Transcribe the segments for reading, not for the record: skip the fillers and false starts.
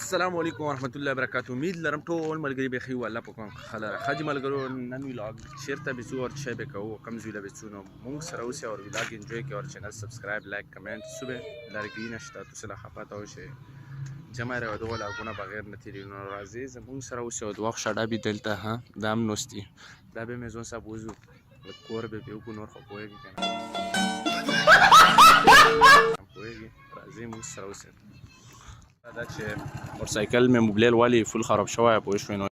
السلام علیکم ورحمۃ اللہ وبرکاتہ. امید لرم ټول ملګري به ښه وي. الله په کوم خلک خج ملګرو نن ویلاګ چیرته به څو او څه به کوو کم زویله به څو نو مونږ سره اوسئ او ویلاګ انجوای کوئ او چینل سبسکرایب لایک کمنټ صبح لارګي نشته تو سره خفاته وشي جمع را ودو لاګونه بغیر نتیری نو راځي زمونږ سره اوسئ او د وخت شډه به دلته ها دام نوستي دا به مزون صاحب وزو کور به کو نور خو پوهیږي کنه پوهیږي راځي مونږ سره اوسئ دا چې موټرسایکل مې موبایل والی فل خراب شوی پوه شوې نو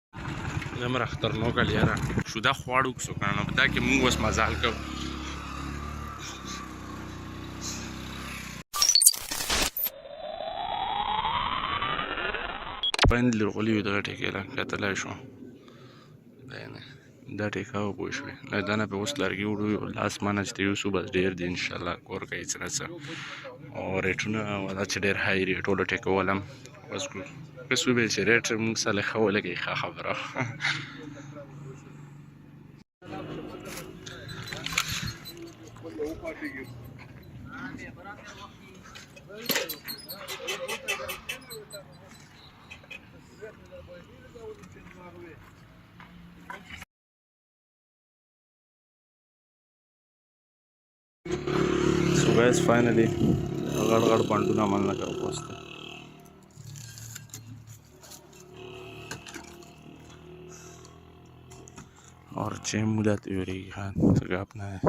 زموږ اخترنوکه یاره شو دا خواړو کسو کنه نو په دا کې مونږ اوس مزال کوو فاینلي غولي وي دغه ټیکې لا کتلی شو دا ټیکه پوه شوې دا نه به اوس لرګي وړو لاس مانه چې یوسو بس ډېر دي انشاءالله کور کوي څه نه څه او ریټونه دا چې ډېر های ریټ ټیکولم بس بس وویل چې ریټ موږ سره ښه ولګي ښه خبره So guys, finally गड़ पंडूना मन लगा पोस्ट और चेम मुलाती हो रही है सगा अपना है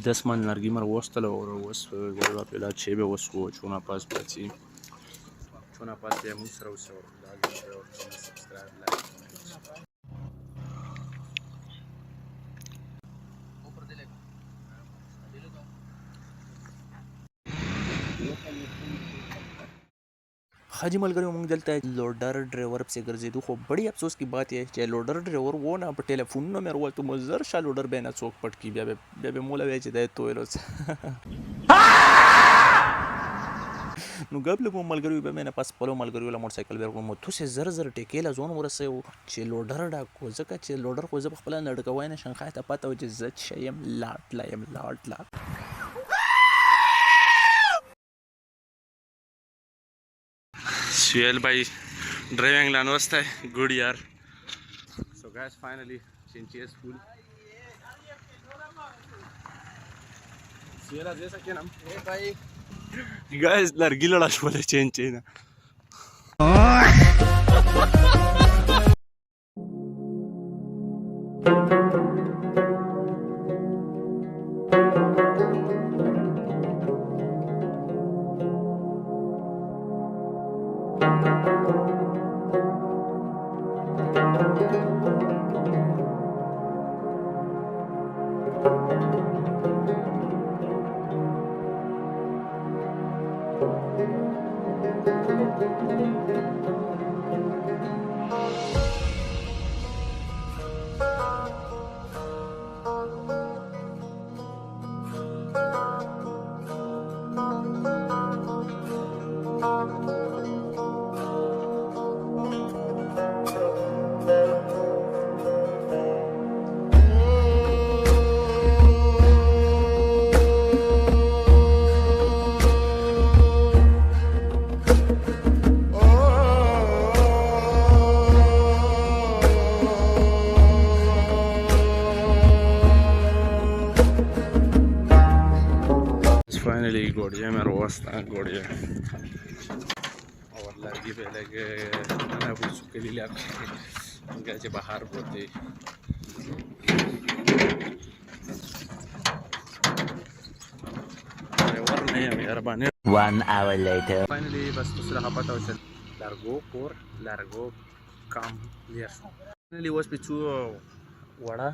10 मन लर्गी मर वस्तल और वस गोला पेला छेबे वसको चुना पास पाची चुना पास ये मुसरा उसे और लाइक शेयर और सब्सक्राइब लाइक हाजी मलगरियों मोंग जलता है लोडर ड्राइवर से गर्जेदू खो बड़ी अफसोस की बात यह है लोडर ड्राइवर वो ना पर टेलीफोन में मेरे वो तो मजर शा लोडर बेना चौक पट की बे मोला बेच दे तो एलोस नु गबल वो मलगरियों बे मैंने पास पलो मलगरियों ला मोटरसाइकिल बेर को मथु से जर जर टेकेला जोन वरसे चे लोडर डा को जका चे लोडर को जब खपला नडकवाय ने शंखाय ता पता हो जे जच शयम लाट ला सुहेल भाई ड्राइविंग लाने वास्ते गुड यार सो गाइस फाइनली चिंची स्कूल सुहेल आज ऐसा क्या नाम ए भाई गाइस लड़की लड़ा बोले चिंची ना फाइनली गोड़िया में रोस्ता गोड़िया और लड़की पे लगे मैं कुछ के लिए गए बाहर बोलते और नहीं यार बने 1 hour later फाइनली बस दूसरा का पता चल largo काम लिया फाइनली was पिछु वड़ा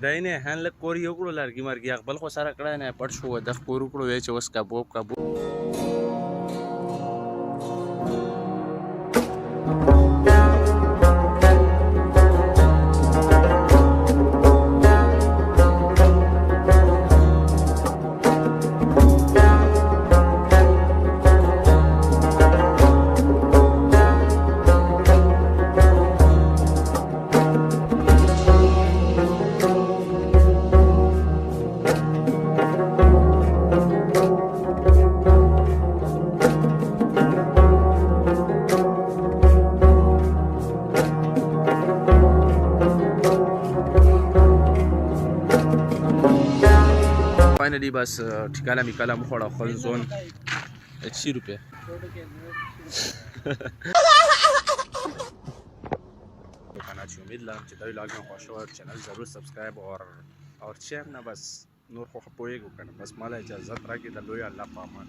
दाइने हैन लग कोरी ओकड़ो लड़की मार गया बल को सारा कड़ा ने पड़ शो दख कोरू कोड़ो वेच उसका बोप का دي بس ټیکاله میکاله مو خوړه خپل ځون 80 روپے کنه چې امید لرم چې دا ویلاګ مې خوښ شو چینل ضرور سبسکرایب اور شیر نه بس نور خو پوهېږو کنه بس مالا اجازت راکړي د لوی الله په امان